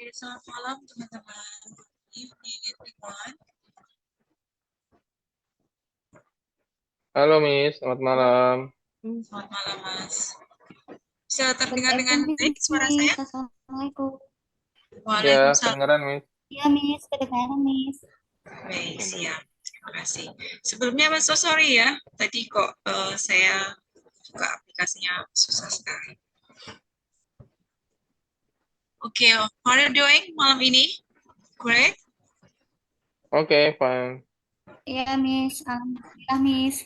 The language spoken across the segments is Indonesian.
Selamat malam teman-teman. Good evening everyone. Halo Miss, selamat malam. Selamat malam Mas. Bisa Good terdengar dengan evening, baik suara saya? Miss. Assalamualaikum. Ya, Waalaikumsalam. kedengeran Miss. Iya, Miss. Kedengaran, Miss. Baik, siap. Terima kasih. Sebelumnya I'm so sorry ya. Tadi kok saya buka aplikasinya susah sekali. Oke, how are you doing malam ini? Great. Oke, fine. Iya, Miss. Alhamdulillah, Miss.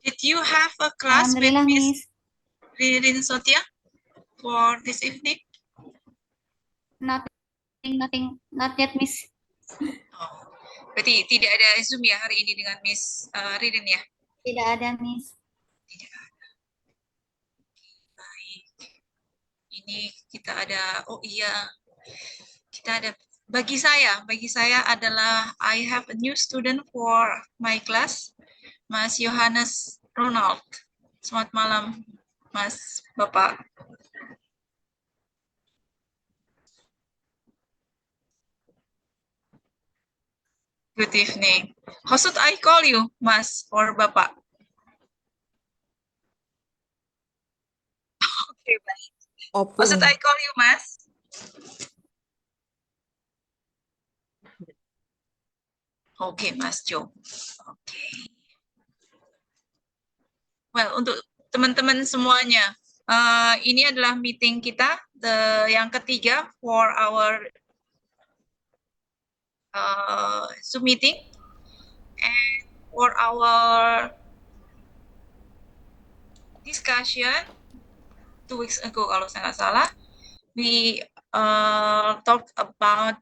Did you have a class with Alhamdulillah, Miss Miss. Ririn Sotia for this evening? Not yet, Miss. Oh, berarti tidak ada Zoom ya hari ini dengan Miss Ririn ya? Tidak ada, Miss. Tidak ada. Baik. Ini kita ada, oh iya, kita ada, bagi saya adalah I have a new student for my class, Mas Yohanes Ronald. Selamat malam, Mas Bapak. Good evening. How should I call you, Mas or Bapak? Oke, baik. How should I call you, Mas? Oke, Mas Jo. Oke. Well, untuk teman-teman semuanya, ini adalah meeting kita yang ketiga for our Zoom meeting, and for our discussion 2 weeks ago kalau saya nggak salah, we talked about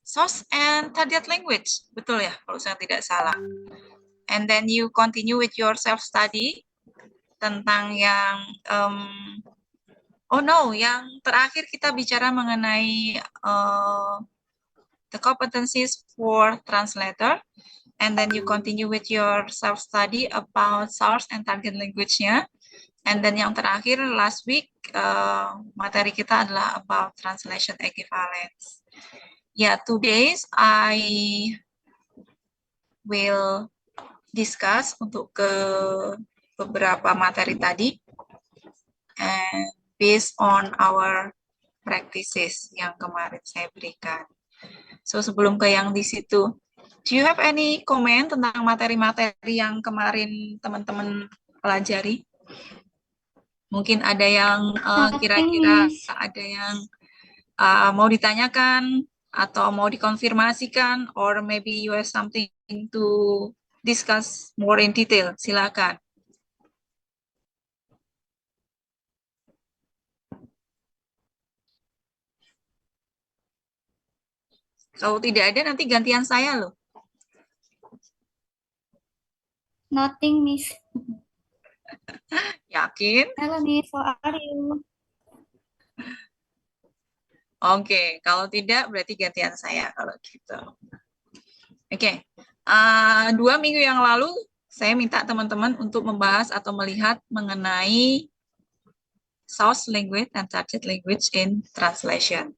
source and target language, betul ya kalau saya tidak salah. And then you continue with your self-study tentang yang, yang terakhir kita bicara mengenai the competencies for translator. And then you continue with your self-study about source and target language-nya. And then yang terakhir, last week, materi kita adalah about translation equivalence. Yeah, today I will discuss untuk ke beberapa materi tadi, and based on our practices yang kemarin saya berikan. So sebelum ke yang di situ, do you have any comment tentang materi-materi yang kemarin teman-teman pelajari? Mungkin ada yang kira-kira ada yang mau ditanyakan atau mau dikonfirmasikan, or maybe you have something to discuss more in detail. Silakan. Kalau tidak ada, nanti gantian saya loh. Nothing, Miss. Yakin? Hello, Miss. How are you? Oke, kalau tidak berarti gantian saya kalau gitu. Oke, 2 minggu yang lalu saya minta teman-teman untuk membahas atau melihat mengenai source language and target language in translation.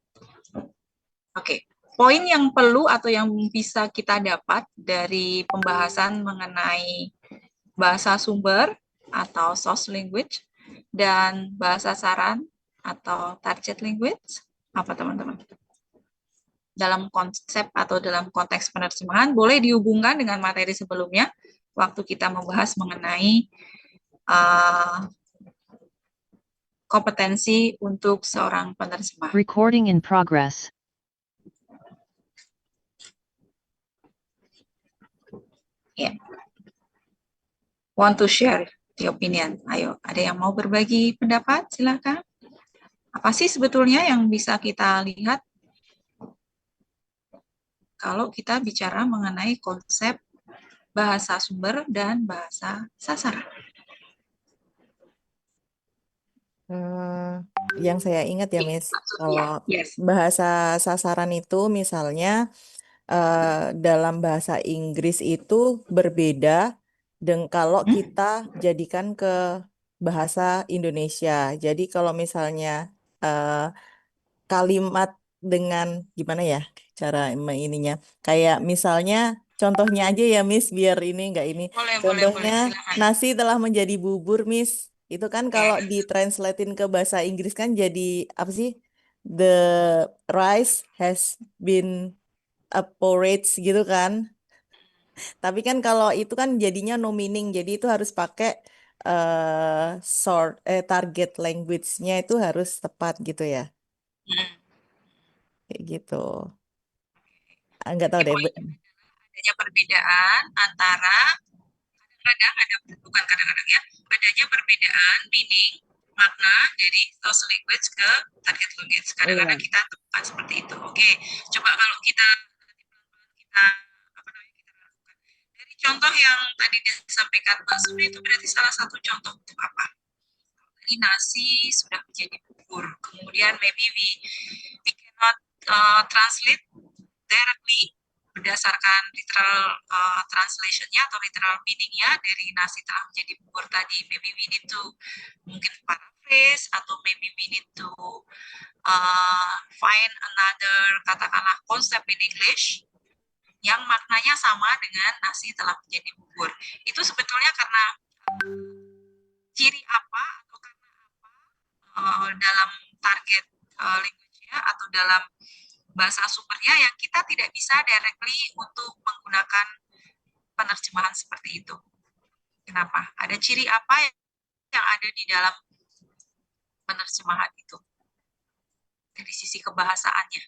Oke, poin yang perlu atau yang bisa kita dapat dari pembahasan mengenai bahasa sumber atau source language dan bahasa saran atau target language, apa teman-teman? Dalam konsep atau dalam konteks penerjemahan boleh dihubungkan dengan materi sebelumnya waktu kita membahas mengenai kompetensi untuk seorang penerjemah. Recording in progress. Yeah. Want to share the opinion? Ayo, ada yang mau berbagi pendapat? Silakan. Apa sih sebetulnya yang bisa kita lihat kalau kita bicara mengenai konsep bahasa sumber dan bahasa sasaran? Yang saya ingat ya, Miss, kalau Yes. bahasa sasaran itu misalnya dalam bahasa Inggris itu berbeda dengan kalau kita jadikan ke bahasa Indonesia. Jadi kalau misalnya eh, kalimat dengan gimana ya cara ininya. Kayak misalnya contohnya aja ya Miss biar ini enggak ini. Boleh, Contohnya silakan. nasi telah menjadi bubur Miss. Itu kan Oke. kalau ditranslatein ke bahasa Inggris kan jadi apa sih? The rice has been porridge gitu kan. Tapi kan kalau itu kan jadinya no meaning. Jadi itu harus pakai target language-nya itu harus tepat gitu ya. Hmm. Kayak gitu. Enggak tahu Jadi deh. poinnya adanya perbedaan antara kadang ada bukan kadang-kadang ya, adanya perbedaan meaning makna dari source language ke target language. Kadang-kadang Iya. kita temukan seperti itu. Oke, coba kalau kita apa namanya kita lakukan dari contoh yang tadi disampaikan Mbak Sumi itu berarti salah satu contoh untuk apa? Tadi nasi sudah menjadi bubur. Kemudian maybe we cannot translate directly berdasarkan literal translation-nya atau literal meaning-nya dari nasi telah menjadi bubur tadi. Maybe we need to mungkin paraphrase atau maybe we need to find another katakanlah konsep in English yang maknanya sama dengan nasi telah menjadi bubur. Itu sebetulnya karena ciri apa atau karena apa dalam target language-nya atau dalam bahasa sumbernya yang kita tidak bisa directly untuk menggunakan penerjemahan seperti itu. Kenapa? Ada ciri apa yang ada di dalam penerjemahan itu dari sisi kebahasaannya.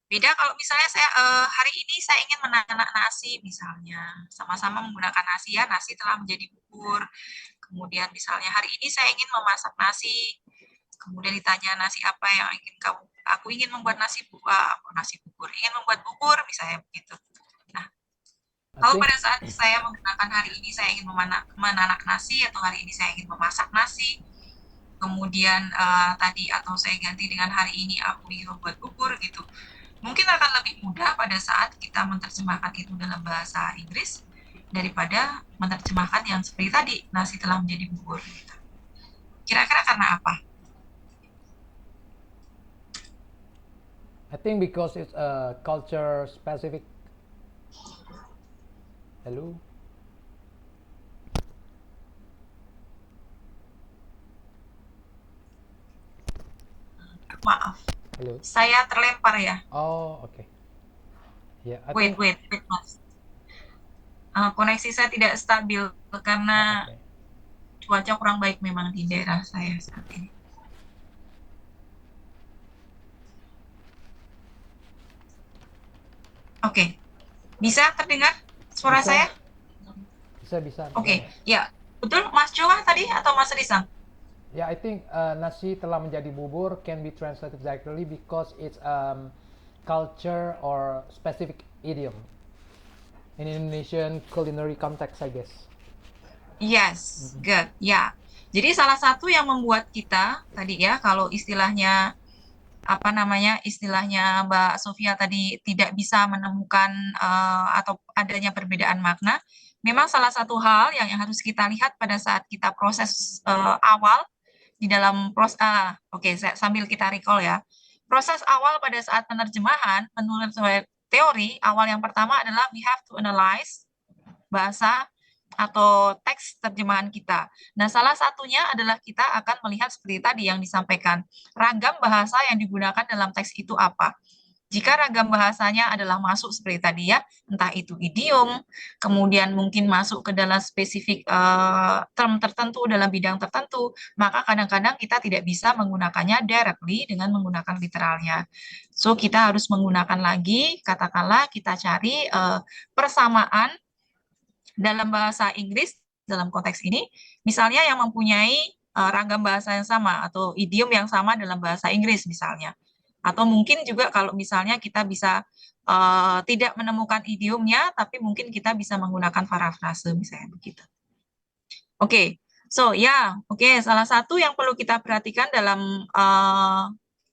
Beda kalau misalnya saya hari ini saya ingin menanak nasi misalnya, sama-sama menggunakan nasi ya, nasi telah menjadi bubur. Kemudian misalnya hari ini saya ingin memasak nasi, kemudian ditanya nasi apa yang ingin kamu, aku ingin membuat nasi bubur, ingin membuat bubur misalnya begitu. Nah, kalau pada saat saya menggunakan hari ini saya ingin menanak nasi atau hari ini saya ingin memasak nasi, kemudian tadi atau saya ganti dengan hari ini aku ingin membuat bubur gitu. Mungkin akan lebih mudah pada saat kita menerjemahkan itu dalam bahasa Inggris daripada menerjemahkan yang seperti tadi, nasi telah menjadi bubur. Gitu. Kira-kira karena apa? I think because it's a culture specific. Hello? Maaf. Hello? Saya terlempar ya. Oh, okay. Yeah, Wait, Mas. Koneksi saya tidak stabil karena okay. cuaca kurang baik memang di daerah saya saat ini. Oke. Bisa terdengar suara Bisa. saya? Bisa. Oke. Ya, betul Mas Joa tadi atau Mas Rizal? Yeah, I think nasi telah menjadi bubur can be translated directly because it's culture or specific idiom in Indonesian culinary context, I guess. Yes, good. Ya. Jadi salah satu yang membuat kita tadi ya kalau istilahnya apa namanya istilahnya Mbak Sofia tadi tidak bisa menemukan atau adanya perbedaan makna, memang salah satu hal yang harus kita lihat pada saat kita proses awal di dalam proses sambil kita recall ya. Proses awal pada saat penerjemahan menurut teori awal yang pertama adalah we have to analyze bahasa atau teks terjemahan kita. Nah, salah satunya adalah kita akan melihat seperti tadi yang disampaikan, ragam bahasa yang digunakan dalam teks itu apa. Jika ragam bahasanya adalah masuk seperti tadi ya, entah itu idiom, kemudian mungkin masuk ke dalam spesifik term tertentu dalam bidang tertentu, maka kadang-kadang kita tidak bisa menggunakannya directly dengan menggunakan literalnya. So, kita harus menggunakan lagi, katakanlah kita cari persamaan dalam bahasa Inggris, dalam konteks ini, misalnya yang mempunyai ragam bahasa yang sama atau idiom yang sama dalam bahasa Inggris misalnya. Atau mungkin juga kalau misalnya kita bisa tidak menemukan idiomnya, tapi mungkin kita bisa menggunakan parafrase misalnya begitu. Oke, so ya, oke. Salah satu yang perlu kita perhatikan dalam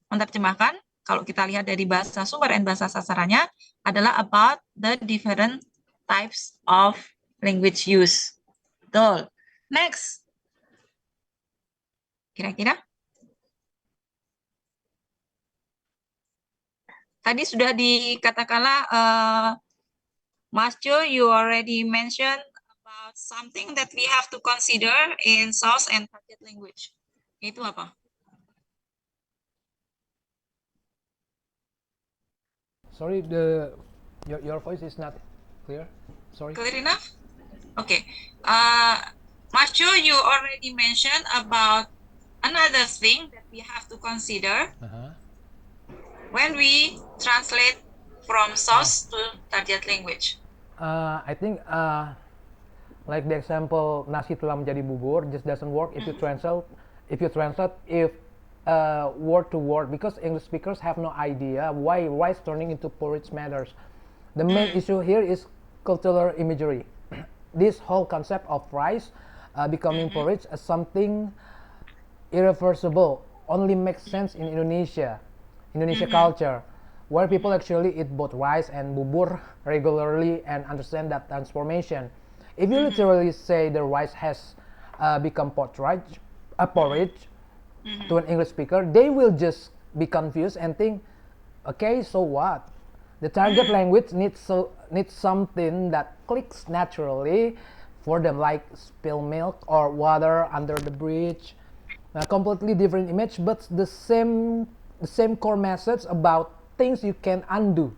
menerjemahkan, kalau kita lihat dari bahasa sumber dan bahasa sasarannya, adalah about the different types of language use. Betul. Next. Kira-kira? Tadi sudah dikatakanlah, Mas Jo, you already mentioned about something that we have to consider in source and target language. Itu apa? Sorry, your voice is not clear. Sorry. Clear enough? Okay. Mas Jo, you already mentioned about another thing that we have to consider when we translate from source to target language. I think like the example nasi telah menjadi bubur just doesn't work if you translate word to word, because English speakers have no idea why rice turning into porridge matters. The main issue here is cultural imagery. This whole concept of rice becoming porridge as something irreversible only makes sense in Indonesia culture, where people actually eat both rice and bubur regularly and understand that transformation. If you literally say the rice has become porridge to an English speaker, they will just be confused and think, okay, so what? The target language needs something that clicks naturally for them, like spill milk or water under the bridge. A completely different image, but the same core message about things you can undo.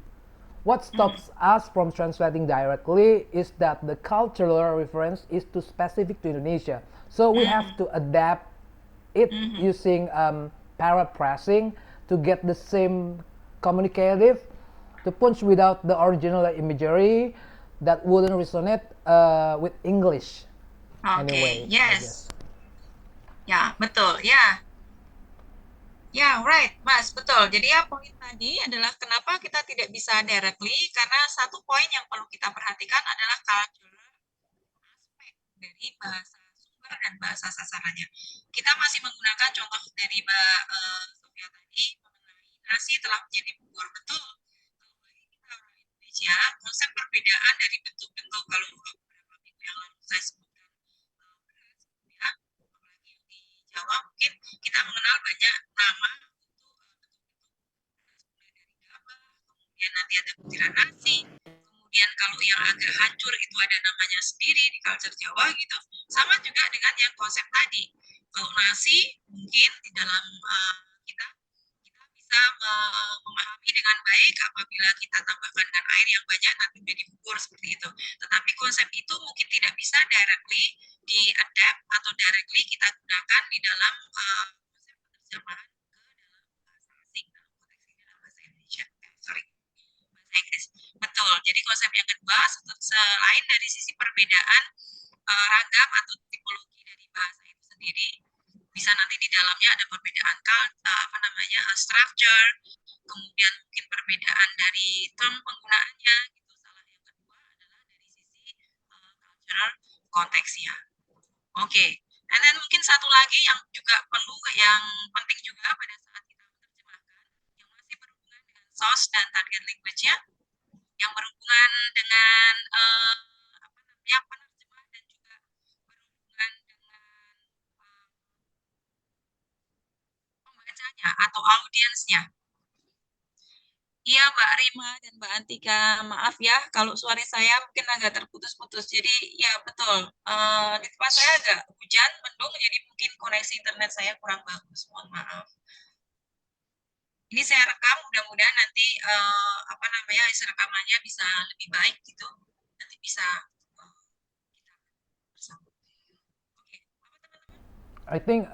What stops us from translating directly is that the cultural reference is too specific to Indonesia. So we have to adapt it using paraphrasing to get the same communicative to punch without the original imagery that wouldn't resonate with English. Okay, Anyway, yes. Ya, betul. Ya. Ya, right, Mas, betul. Jadi ya poin tadi adalah kenapa kita tidak bisa directly, karena satu poin yang perlu kita perhatikan adalah cultural aspek dari bahasa sumber dan bahasa sasarannya. Kita masih menggunakan contoh dari Mbak Sofia tadi mengenai nasi telah menjadi bubur. Betul. Kalau bagi kita orang Indonesia, konsep perbedaan dari bentuk-bentuk, kalau beberapa minggu yang lalu saya sebutkan beras, ya, apalagi yang di Jawa mungkin kita mengenal banyak nama untuk bentuk-bentuk beras, mulai dari gabah, kemudian nanti ada butiran nasi, kemudian kalau yang agak hancur itu ada namanya sendiri di culture Jawa gitu. Sama juga dengan yang konsep tadi. Kalau nasi mungkin di dalam kita bisa memahami dengan baik apabila kita tambahkan dengan air yang banyak nanti menjadi bubur seperti itu. Tetapi konsep itu mungkin tidak bisa directly di-adapt atau directly kita gunakan di dalam konsep penerjemahan ke dalam bahasa asing, dalam konteks ini dalam bahasa Indonesia. Bahasa Inggris. Betul. Jadi konsep yang kedua, selain dari sisi perbedaan ragam atau tipologi dari bahasa itu sendiri, bisa nanti di dalamnya ada perbedaan structure, kemudian mungkin perbedaan dari term penggunaannya gitu. Salah yang kedua adalah dari sisi cultural konteksnya. Oke. And then mungkin satu lagi yang juga perlu, yang penting juga pada saat kita menerjemahkan, yang masih berhubungan dengan source dan target language-nya, yang berhubungan dengan penerjemah dan juga berhubungan dengan pembacanya atau audiensnya. Iya, Mbak Rima dan Mbak Antika, maaf ya kalau suara saya mungkin agak terputus-putus. Jadi ya betul, di tempat saya agak hujan, mendung, jadi mungkin koneksi internet saya kurang bagus. Mohon maaf. Ini saya rekam, mudah-mudahan nanti isi rekamannya bisa lebih baik gitu. Nanti bisa kita bersama. Oke, teman-teman? I think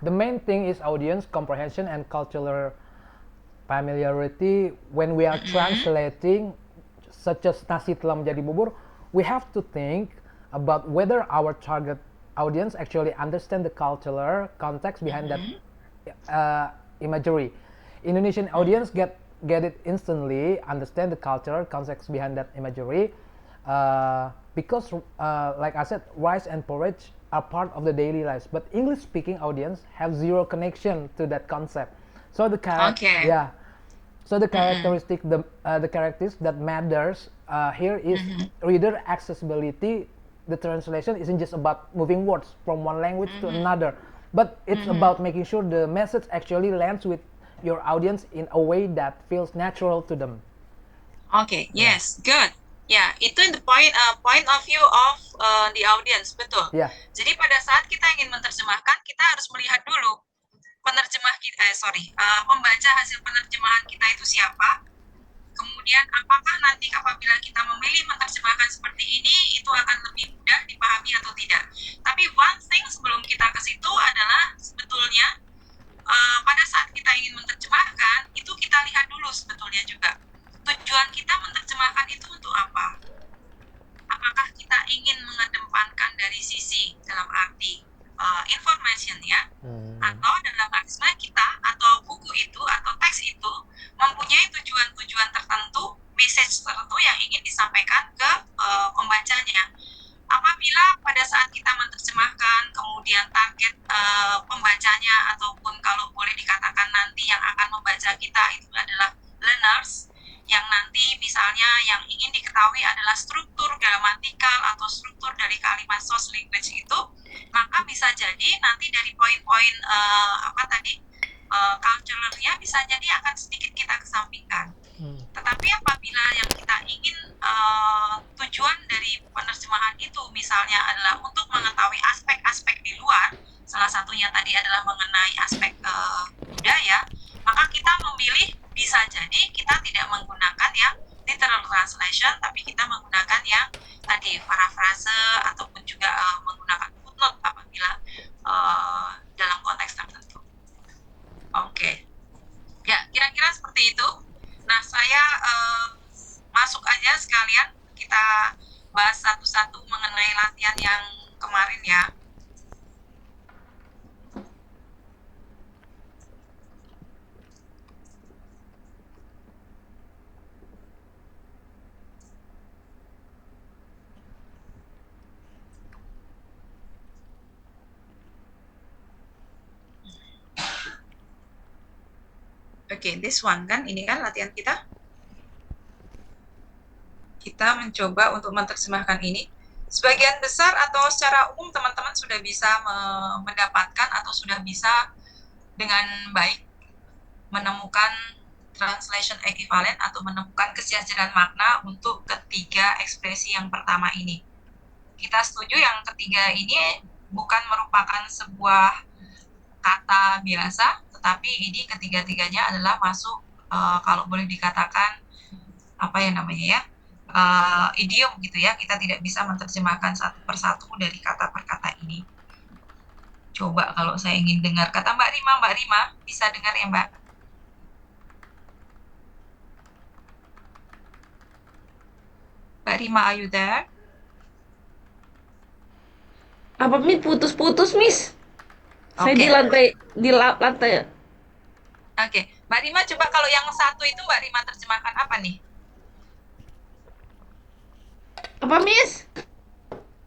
the main thing is audience comprehension and cultural familiarity. When we are translating, such as nasi telah menjadi bubur, we have to think about whether our target audience actually understand the cultural context behind that imagery. Indonesian audience get it instantly, understand the cultural context behind that imagery, because like I said, rice and porridge are part of the daily lives, but English speaking audience have zero connection to that concept. So the so the characteristic, the characteristics that matters here is reader accessibility the translation isn't just about moving words from one language to another, but it's about making sure the message actually lands with your audience in a way that feels natural to them. Oke, yes, good. Ya, itu the point of view of the audience, betul. Ya, Jadi pada saat kita ingin menerjemahkan, kita harus melihat dulu pembaca hasil penerjemahan kita itu siapa. Kemudian apakah nanti apabila kita memilih menerjemahkan seperti ini, itu akan lebih mudah dipahami atau tidak. Tapi one thing sebelum kita ke situ adalah sebetulnya pada saat kita ingin menerjemahkan, itu kita lihat dulu sebetulnya juga. Tujuan kita menerjemahkan itu untuk apa? Apakah kita ingin mengedepankan dari sisi dalam arti information ya, atau dalam arti sebenarnya kita atau buku itu atau teks itu mempunyai tujuan-tujuan tertentu, message tertentu yang ingin disampaikan ke pembacanya. Apabila pada saat kita menerjemahkan, kemudian target pembacanya ataupun kalau boleh dikatakan nanti yang akan membaca kita itu adalah learners, yang nanti misalnya yang ingin diketahui adalah struktur gramatikal atau struktur dari kalimat source language itu, maka bisa jadi nanti dari poin-poin culture-nya bisa jadi akan sedikit kita kesampingkan. Tetapi apabila yang kita ingin tujuan dari penerjemahan itu misalnya adalah untuk mengetahui aspek-aspek di luar, salah satunya tadi adalah mengenai aspek budaya, maka kita memilih bisa jadi kita tidak menggunakan yang literal translation, tapi kita menggunakan yang tadi parafrase ataupun juga menggunakan footnote apabila dalam konteks tertentu. Oke. Ya, kira-kira seperti itu. Nah, saya masuk aja sekalian, kita bahas satu-satu mengenai latihan yang kemarin ya. Oke, this one kan, ini kan latihan kita. Kita mencoba untuk menerjemahkan ini. Sebagian besar atau secara umum teman-teman sudah bisa mendapatkan atau sudah bisa dengan baik menemukan translation equivalent atau menemukan kesejajaran makna untuk ketiga ekspresi yang pertama ini. Kita setuju yang ketiga ini bukan merupakan sebuah kata biasa, tetapi ini ketiga-tiganya adalah masuk kalau boleh dikatakan apa ya namanya ya, idiom gitu ya. Kita tidak bisa menerjemahkan satu persatu dari kata per kata ini. Coba kalau saya ingin dengar kata Mbak Rima bisa dengar ya Mbak? Mbak Rima, are you there? Apa Miss putus-putus Miss? Saya Oke. di lantai. Oke, Mbak Rima coba kalau yang satu itu Mbak Rima terjemahkan apa nih? Apa Miss?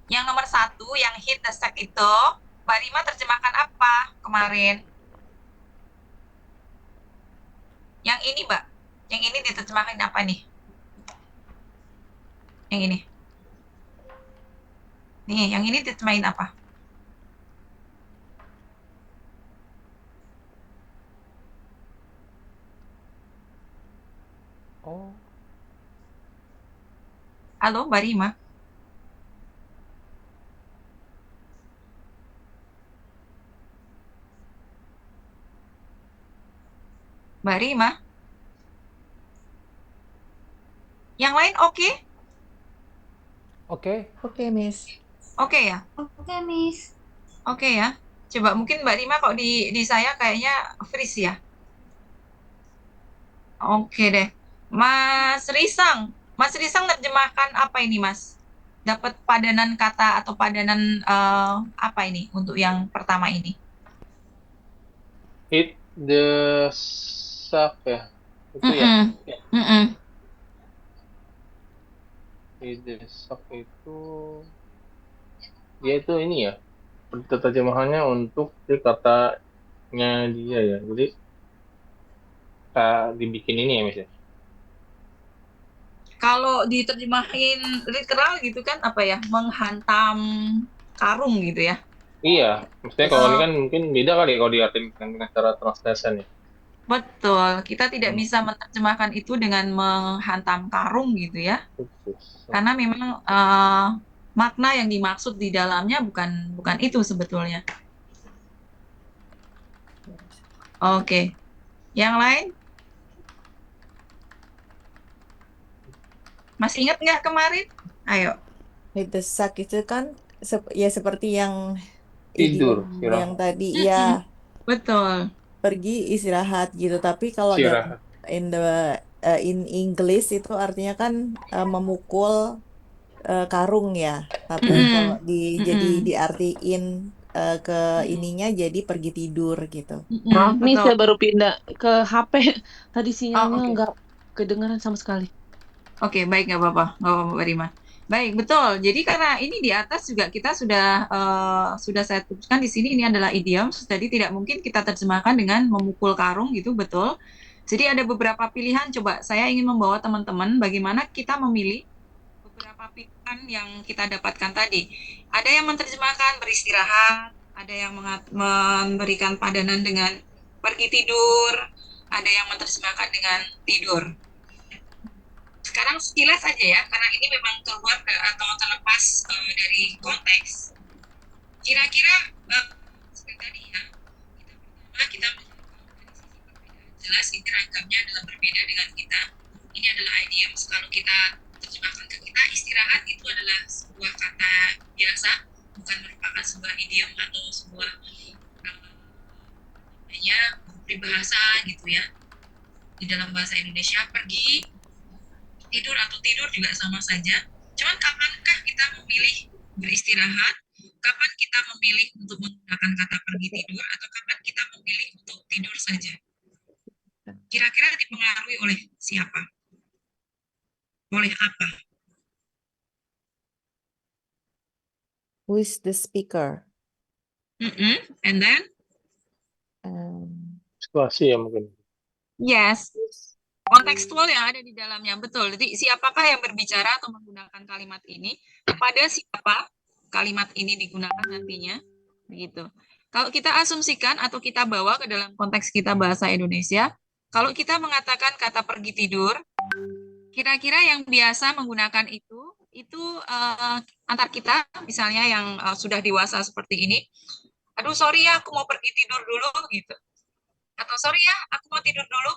Yang nomor satu, yang hit the stack itu, Mbak Rima terjemahkan apa kemarin? Yang ini Mbak, yang ini diterjemahkan apa nih? Yang ini. Nih, yang ini diterjemahin apa? oh, Halo Mbak Rima? Mbak Rima? Yang lain oke? oke. Oke Miss. Oke ya? Oke, Miss. Oke ya. Coba mungkin Mbak Rima kok di saya kayaknya freeze ya. Oke deh. Mas Risang nerjemahkan apa ini Mas? Dapat padanan kata atau padanan apa ini untuk yang pertama ini? Hit the suck ya. Itu ya. Mm-mm. Mm-mm. Hit the suck itu dia itu ini ya. Terjemahannya untuk si katanya dia ya. Jadi dibikin ini ya Miss ya. Kalau diterjemahin literal gitu kan apa ya? Menghantam karung gitu ya. Iya, maksudnya kalau ini Eh, kan mungkin beda kali kalau diartikan dengan cara translation ya. betul. Kita tidak Hmm, bisa menerjemahkan itu dengan menghantam karung gitu ya. khusus. Karena memang makna yang dimaksud di dalamnya bukan bukan itu sebetulnya. Oke. Yang lain masih ingat nggak kemarin? Ayo. With the suck itu kan ya seperti yang Tidur, idiom yang istirahat, tadi Mm-mm. ya Betul. pergi istirahat gitu. Tapi kalau dalam istirahat. in English itu artinya kan memukul karung ya. Tapi kalau Mm-mm. jadi Mm-mm. diartiin ke Mm-mm. ininya jadi pergi tidur gitu. Maaf Mm-mm. nih, Betul. saya baru pindah ke HP. Tadi Oh, sinyalnya oke. nggak kedengaran sama sekali. Oke, baik, nggak apa-apa, Mbak Rima. Baik, betul. Jadi karena ini di atas juga kita sudah saya tuliskan di sini ini adalah idiom, jadi tidak mungkin kita terjemahkan dengan memukul karung gitu, betul. Jadi ada beberapa pilihan. Coba saya ingin membawa teman-teman bagaimana kita memilih beberapa pilihan yang kita dapatkan tadi. Ada yang menerjemahkan beristirahat, ada yang memberikan padanan dengan pergi tidur, ada yang menerjemahkan dengan tidur. Sekarang sekilas aja ya, karena ini memang keluar atau terlepas dari konteks. Kira-kira seperti tadi ya, kita pertama kita jelas ini ragamnya adalah berbeda dengan kita. Ini adalah idiom. Kalau kita terjemahkan ke kita, istirahat itu adalah sebuah kata biasa, bukan merupakan sebuah idiom atau sebuah ya peribahasa gitu ya. Di dalam bahasa Indonesia, pergi tidur atau tidur juga sama saja. Cuman kapankah kita memilih beristirahat? Kapan kita memilih untuk menggunakan kata pergi tidur atau kapan kita memilih untuk tidur saja? Kira-kira dipengaruhi oleh siapa? Oleh apa? Who is the speaker? And then, Situasi ya mungkin. yes, kontekstual yang ada di dalamnya, betul. Jadi siapakah yang berbicara atau menggunakan kalimat ini? Kepada siapa kalimat ini digunakan nantinya? Begitu. Kalau kita asumsikan atau kita bawa ke dalam konteks kita bahasa Indonesia, kalau kita mengatakan kata pergi tidur, kira-kira yang biasa menggunakan itu antar kita, misalnya yang sudah dewasa seperti ini, aduh sorry ya, aku mau pergi tidur dulu, gitu. Atau sorry ya, aku mau tidur dulu.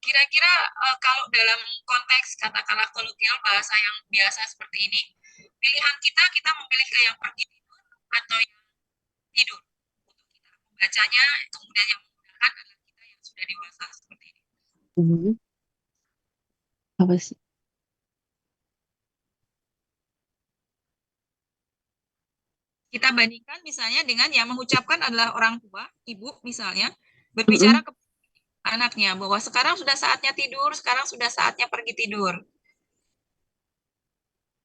Kira-kira kalau dalam konteks katakanlah kolokvial bahasa yang biasa seperti ini, pilihan kita memilih ke yang pergi tidur atau yang tidur. Untuk kita membacanya, kemudian yang menggunakan adalah kita yang sudah dewasa seperti ini. Apa sih? Kita bandingkan misalnya dengan yang mengucapkan adalah orang tua, ibu misalnya, berbicara ke anaknya bahwa sekarang sudah saatnya tidur, sekarang sudah saatnya pergi tidur.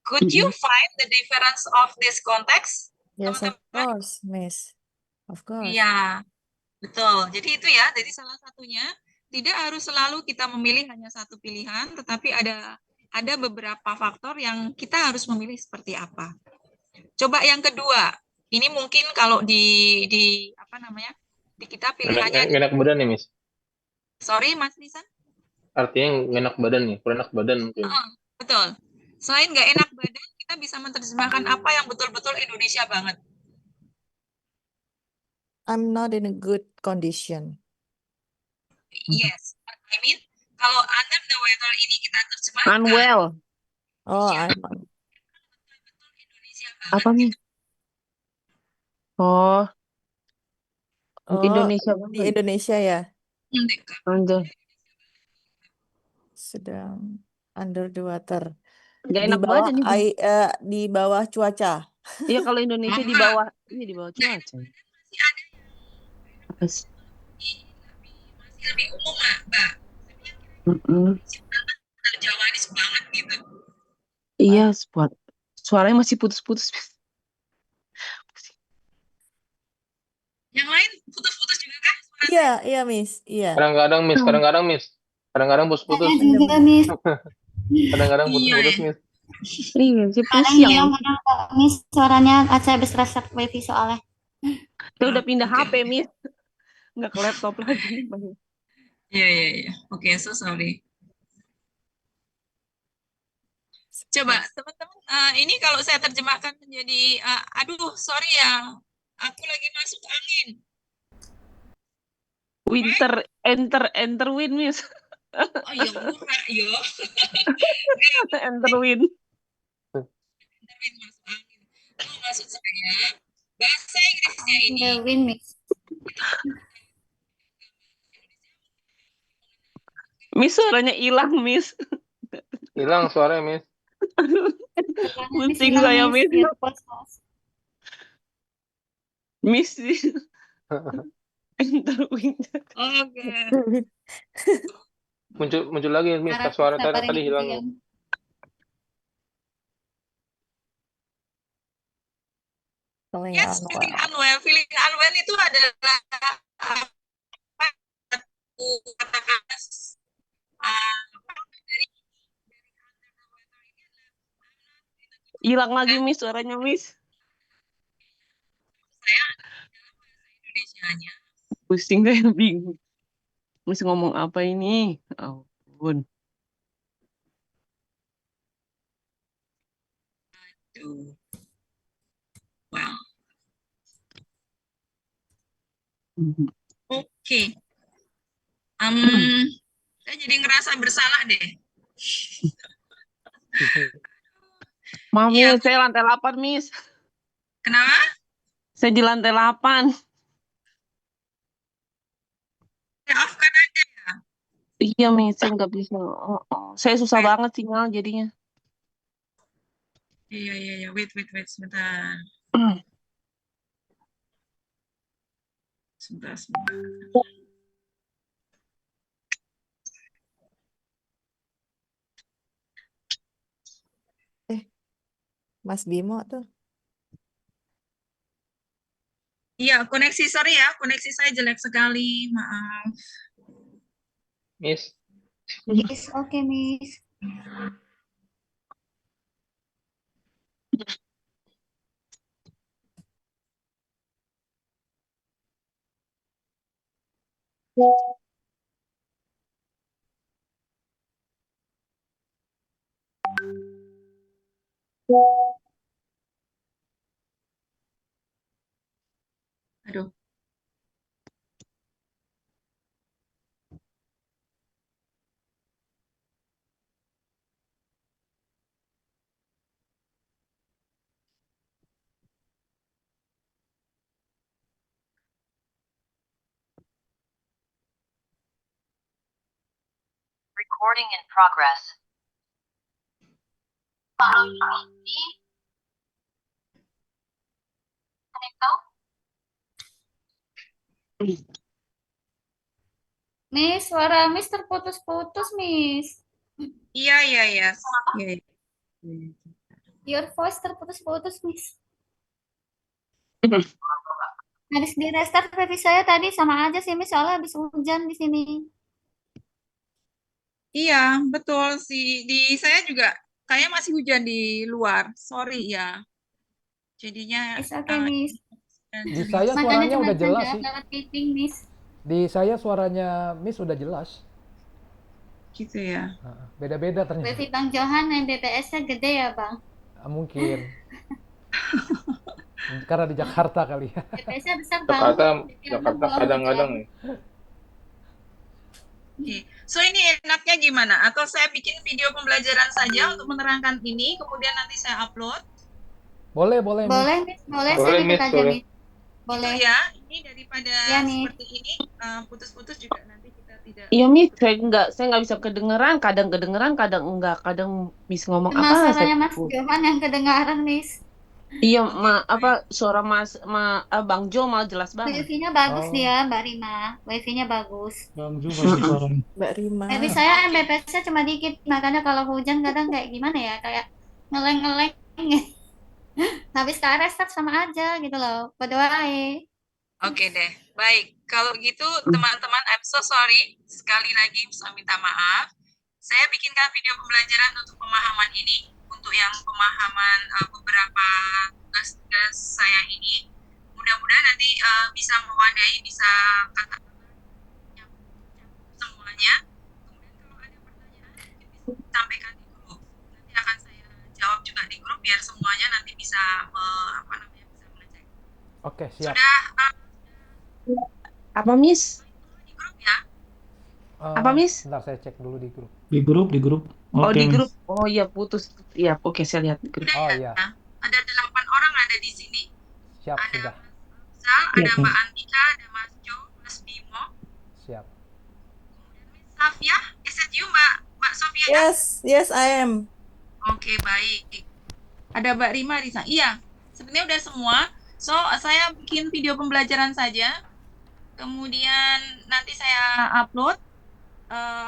Could you find the difference of this context, Yes, of teman-teman? course, Miss. Of course. Iya, betul. Jadi itu ya, jadi salah satunya tidak harus selalu kita memilih hanya satu pilihan, tetapi ada beberapa faktor yang kita harus memilih seperti apa. Coba yang kedua, ini mungkin kalau di apa namanya, di kita pilihannya, Enak badan nih, Miss. sorry Mas Nisan, Artinya enak badan nih, kurang enak badan mungkin. betul. Selain nggak enak badan, kita bisa menerjemahkan apa yang betul-betul Indonesia banget. I'm not in a good condition. Yes, I mean kalau under the weather ini kita terjemahkan Unwell. Oh, betul Indonesia banget. Apa nih? Oh, oh, Indonesia di banget. Indonesia ya, Anjay. sedang under the water. Nggak Di enak bawah badan itu. di bawah cuaca. Iya, kalau Indonesia di bawah, ini di bawah cuaca. Masih ada Apa sih? masih lebih umum Mbak. Jawanis banget gitu. Iya, buat suaranya masih putus-putus. Yang lain putus-putus juga kah? Iya, iya, Miss. Iya. Kadang-kadang Miss. Kadang-kadang putus-putus. Saya juga, Miss. Kadang-kadang Iya putus-putus, ya. Miss. Iya, sih Kadang pusing. hilang, kadang enggak, Miss. Suaranya saya habis reset wifi soalnya. Saya udah pindah Oke. HP, Miss. Nggak ke laptop lagi. Iya, iya, iya. Oke, so sorry. Coba teman-teman, ini kalau saya terjemahkan menjadi, aduh, sorry ya, aku lagi masuk angin. Winter, enter win, Miss. Oh, ya murah, yo. Enter win. Tapi masuk angin. Oh, maksud saya, bahasa Inggrisnya ini, The win, Miss. Miss, suaranya hilang, Miss. Hilang suaranya, Miss. Aduh, Suaranya Miss pusing hilang, saya, Miss. Miss. Earpods. Miss, enter win. oke. Muncul lagi, Miss. Harap Suara sabarin tadi itu hilang. yang Yes, feeling unwell itu adalah apa kata-kata Hilang lagi, Miss, suaranya, Miss. saya Indonesianya. Pusing saya, bingung. Miss ngomong apa ini? Ampun. Tuh. Wow. Oke. Saya jadi ngerasa bersalah deh. Maaf, Iya, Miss, saya lantai 8, Miss. kenapa? Saya di lantai 8. Maafkan aja. Iya, Miss, saya nggak bisa. Saya susah banget sinyal jadinya. Iya, iya, iya. Wait, sebentar. Sebentar. Mas Bimo tuh. Iya, sorry ya, koneksi saya jelek sekali, maaf. Miss. Miss. Oke, Miss. Aduh. Recording in progress. Miss, suara Miss terputus-putus, Miss. Iya, iya, iya. Iya, iya. Your voice terputus-putus, Miss. Habis di restart wifi saya tadi sama aja sih, Miss. Soalnya habis hujan di sini. Iya, betul sih. Di saya juga kayak masih hujan di luar. Sorry ya. Jadinya It's okay, Miss. Di saya Makanya suaranya cuma udah jelas jawab sih. lewat meeting, Miss. Di saya suaranya Miss udah jelas. gitu ya. Beda-beda ternyata. Wifi Bang Johan yang BTS-nya gede ya, Bang? Mungkin. Karena di Jakarta kali ya. BTS-nya besar banget. Jakarta kadang-kadang nih. Oke. So ini enaknya gimana? Atau saya bikin video pembelajaran saja untuk menerangkan ini, kemudian nanti saya upload? Boleh, Miss. Boleh, Miss. Boleh, Boleh, saya ikut Miss, aja, boleh. Miss. Boleh. Itu ya, ini daripada Ya, nih. seperti ini, putus-putus juga nanti kita tidak. Iya, Miss, saya nggak bisa kedengeran, kadang enggak, kadang Miss ngomong Cuma apa suaranya Mas saya. Johan yang kedengaran, Miss. Iya, suara Bang Jo malah jelas banget. Wifi-nya bagus Oh. dia, Mbak Rima. Wifi-nya bagus. Mbak Rima. Wifi saya Mbps-nya cuma dikit, makanya kalau hujan kadang kayak gimana ya, kayak ngeleng-ngeleng. Habis tak restart sama aja gitu loh. Berdoa. Oke deh, baik. Kalau gitu teman-teman, I'm so sorry. Sekali lagi saya minta maaf. saya bikinkan video pembelajaran untuk pemahaman ini, untuk yang pemahaman beberapa tugas-tugas saya ini. Mudah-mudahan nanti bisa mewadai, bisa kata semuanya. Kemudian kalau ada pertanyaan mungkin bisa disampaikan di grup. Nanti akan saya jawab juga di grup biar semuanya nanti bisa bisa mengecek. Oke, siap. Sudah Apa, Miss? di grup ya? Apa, Miss? Bentar saya cek dulu di grup. Di grup. Oh, Oke, di Miss. grup. Oh iya, putus. Iya, oke, saya lihat di grup. Sudah Oh ya? iya, Ada 8 orang ada di sini. siap Ada sudah. Mas Sal, ada Siap, Mbak Miss. Antika, ada Mas Jo, Mas Bimo, Siap. kemudian Miss Safia. Is it you, Mbak Sofia? Yes, I am. Oke, baik. Ada Mbak Rima di sana. Iya, sebenarnya udah semua. So, saya bikin video pembelajaran saja. Kemudian nanti saya upload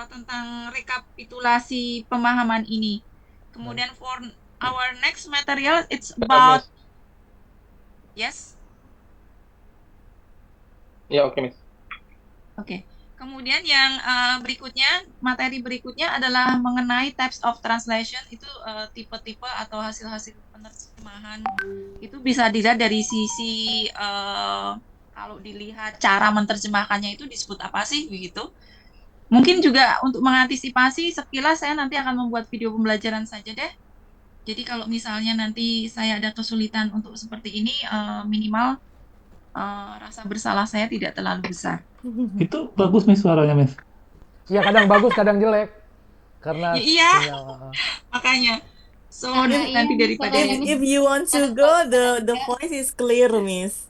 tentang rekapitulasi pemahaman ini. Kemudian for our next material, it's about Miss. yes. Ya, oke, Miss. Oke. Kemudian yang berikutnya, materi berikutnya adalah mengenai types of translation. Itu tipe-tipe atau hasil-hasil penerjemahan. Itu bisa dilihat dari sisi kalau dilihat cara menerjemahkannya itu disebut apa sih begitu. Mungkin juga untuk mengantisipasi sekilas saya nanti akan membuat video pembelajaran saja deh. Jadi kalau misalnya nanti saya ada kesulitan untuk seperti ini, minimal rasa bersalah saya tidak terlalu besar. Itu bagus, Miss, suaranya, Miss. Iya, kadang bagus, kadang jelek. Karena Iya. sinyal. Makanya, so Karena nanti ini daripada suaranya If you want to go, the voice is clear, Miss.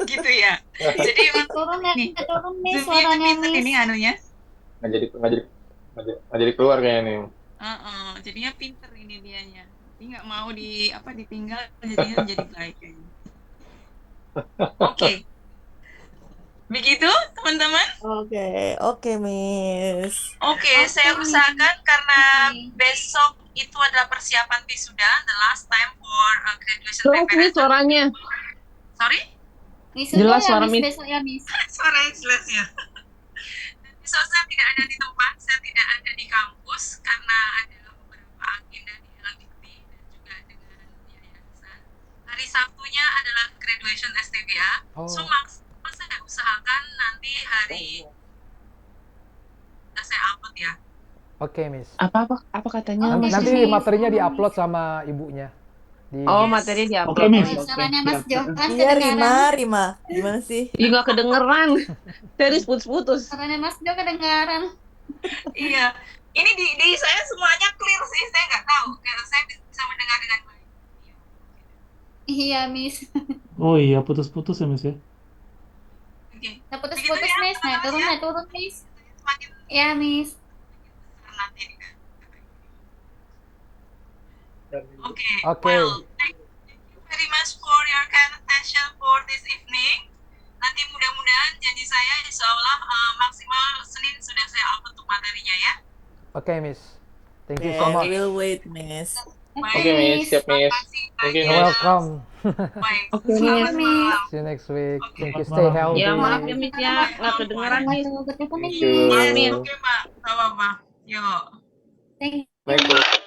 gitu ya. Jadi emang turun ya, nih, turun nih Zoom-nya suaranya pinter Miss. ini anunya. Nggak jadi keluar kayaknya nih. Jadinya pinter ini dianya. Jadi nggak mau ditinggal, jadinya jadi baik kayaknya. Oke. Begitu, teman-teman? Oke, Miss. Oke, saya Miss. usahakan karena Oke. besok itu adalah persiapan wisuda, the last time for graduation Jelas, Miss, preparation. suaranya. Sorry? Miss Jelas ya, suara Miss Miss. besok ya Miss. Suaranya jelas ya. Dan besok saya tidak ada di tempat, saya tidak ada di kampus karena ada beberapa agenda di LDP dan juga dengan yayasan. Hari Sabtunya adalah graduation STBA. So Oh, maksimal saya usahakan nanti hari saya upload ya. oke, Miss. Apa katanya, Oke, Mas? Nanti Miss. materinya Miss. diupload sama ibunya. Di Oh, Yes. materi Oke, diupload. Miss. Oke, Suaranya Mas siap. Johan Iya, kedengaran. Rima. Gimana sih? Ih, nggak kedengeran. Serius putus-putus. Suaranya Mas Jo kedengaran. Iya. Ini di saya semuanya clear sih, saya nggak tahu. Kayak saya bisa mendengar dengan baik. Iya Miss. Oh iya, putus-putus ya, Miss ya. Oke. Nah Begitu putus-putus ya, Miss. Nah teman-teman ya. turun Miss. Semakin Ya Miss. besar nanti. Oke. Oke. Well, thank you very much for your kind attention for this evening. Nanti mudah-mudahan janji saya insya Allah maksimal Senin sudah saya upload untuk materinya ya. Oke, Miss. Thank you Okay, so much. we'll wait, Miss. Oke, Miss. Siap, Miss. Thank you, You're Miss. welcome. Baik. Oke, Selamat Miss. malam. See you next week. Oke. Thank you. Selamat Stay malam. healthy. Ya, maaf ya, Miss ya. Nggak kedengeran, Miss. Waduh, ketemu Thank Miss. you. Yes, oke Pak. Gak apa-apa. Yuk. Thank you. Next.